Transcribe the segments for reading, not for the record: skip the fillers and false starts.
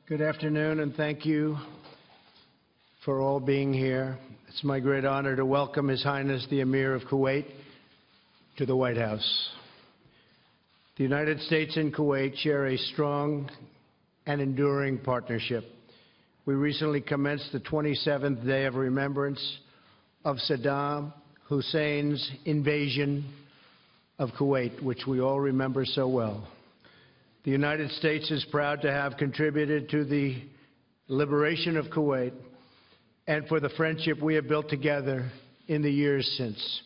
Good afternoon, and thank you for all being here. It's my great honor to welcome His Highness the Emir of Kuwait to the White House. The United States and Kuwait share a strong and enduring partnership. We recently commenced the 27th day of remembrance of Saddam Hussein's invasion of Kuwait, which we all remember so well. The United States is proud to have contributed to the liberation of Kuwait and for the friendship we have built together in the years since.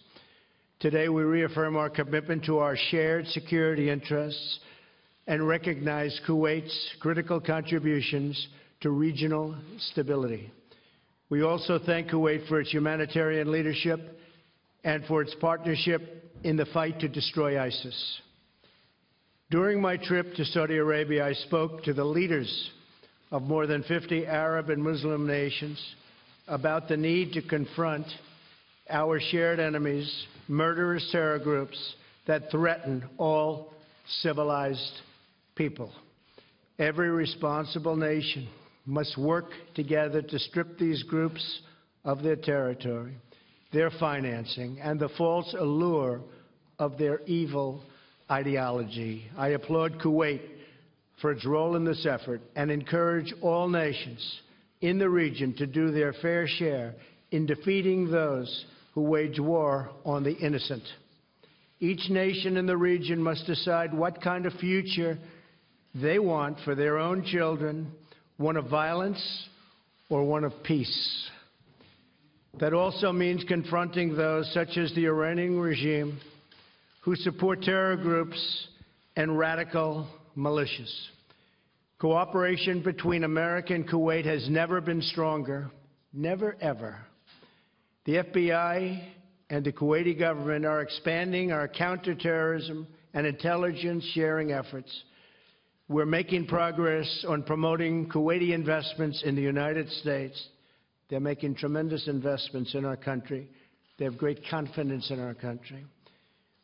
Today, we reaffirm our commitment to our shared security interests and recognize Kuwait's critical contributions to regional stability. We also thank Kuwait for its humanitarian leadership and for its partnership in the fight to destroy ISIS. During my trip to Saudi Arabia, I spoke to the leaders of more than 50 Arab and Muslim nations about the need to confront our shared enemies, murderous terror groups that threaten all civilized people. Every responsible nation must work together to strip these groups of their territory, their financing, and the false allure of their evil ideology. I applaud Kuwait for its role in this effort and encourage all nations in the region to do their fair share in defeating those who wage war on the innocent. Each nation in the region must decide what kind of future they want for their own children, one of violence or one of peace. That also means confronting those, such as the Iranian regime, who support terror groups and radical militias. Cooperation between America and Kuwait has never been stronger, never ever. The FBI and the Kuwaiti government are expanding our counterterrorism and intelligence sharing efforts. We're making progress on promoting Kuwaiti investments in the United States. They're making tremendous investments in our country. They have great confidence in our country.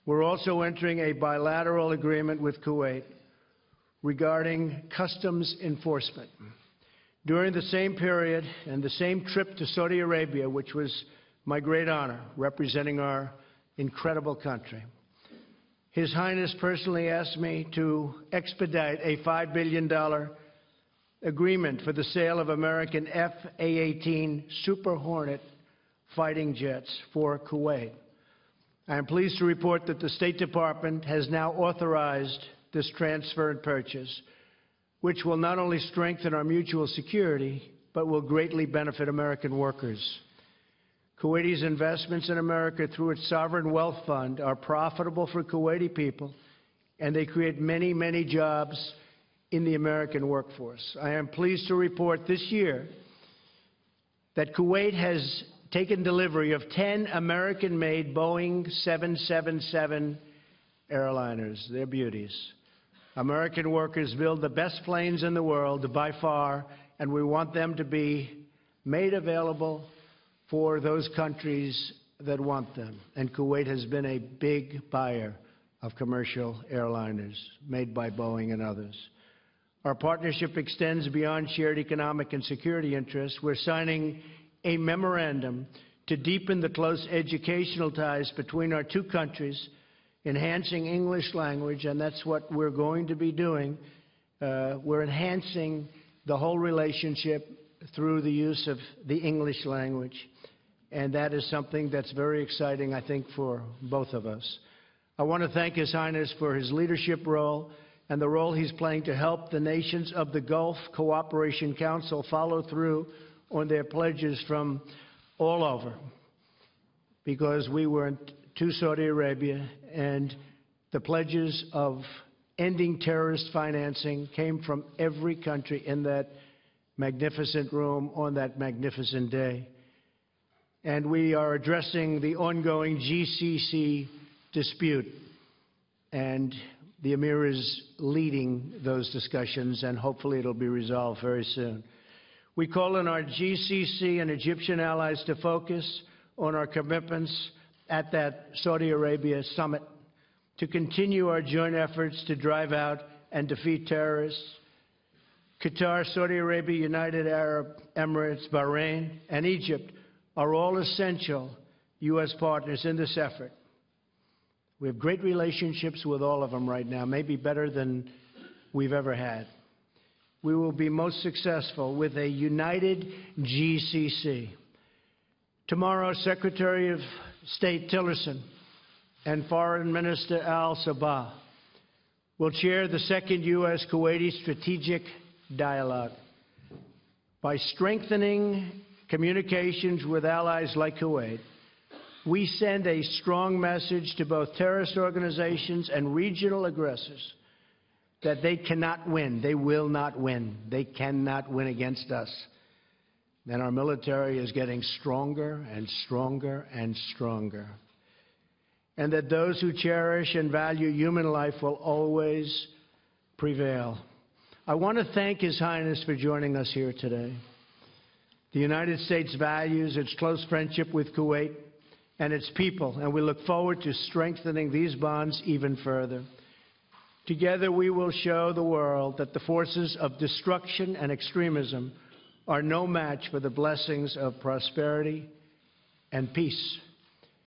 We're also entering a bilateral agreement with Kuwait regarding customs enforcement. During the same period and the same trip to Saudi Arabia, which was my great honor, representing our incredible country, His Highness personally asked me to expedite a $5 billion agreement for the sale of American F/A-18 Super Hornet fighting jets for Kuwait. I am pleased to report that the State Department has now authorized this transfer and purchase, which will not only strengthen our mutual security, but will greatly benefit American workers. Kuwaiti's investments in America through its sovereign wealth fund are profitable for Kuwaiti people, and they create many, many jobs in the American workforce. I am pleased to report this year that Kuwait has taken delivery of 10 American-made Boeing 777 airliners. They're beauties. American workers build the best planes in the world by far, and we want them to be made available for those countries that want them. And Kuwait has been a big buyer of commercial airliners made by Boeing and others. Our partnership extends beyond shared economic and security interests. We're signing a memorandum to deepen the close educational ties between our two countries, enhancing English language, and that's what we're going to be doing. We're enhancing the whole relationship through the use of the English language, and that is something that's very exciting, I think, for both of us. I want to thank His Highness for his leadership role and the role he's playing to help the nations of the Gulf Cooperation Council follow through on their pledges from all over, because we went to Saudi Arabia and the pledges of ending terrorist financing came from every country in that magnificent room on that magnificent day. And we are addressing the ongoing GCC dispute, and the Emir is leading those discussions, and hopefully it'll be resolved very soon. We call on our GCC and Egyptian allies to focus on our commitments at that Saudi Arabia summit, to continue our joint efforts to drive out and defeat terrorists, Qatar, Saudi Arabia, United Arab Emirates, Bahrain, and Egypt are all essential U.S. partners in this effort. We have great relationships with all of them right now, maybe better than we've ever had. We will be most successful with a united GCC. Tomorrow, Secretary of State Tillerson and Foreign Minister al-Sabah will chair the second U.S.-Kuwaiti Strategic Dialogue. By strengthening communications with allies like Kuwait, we send a strong message to both terrorist organizations and regional aggressors that they cannot win. They will not win. They cannot win against us. And our military is getting stronger and stronger and stronger. And that those who cherish and value human life will always prevail. I want to thank His Highness for joining us here today. The United States values its close friendship with Kuwait and its people, and we look forward to strengthening these bonds even further. Together we will show the world that the forces of destruction and extremism are no match for the blessings of prosperity and peace.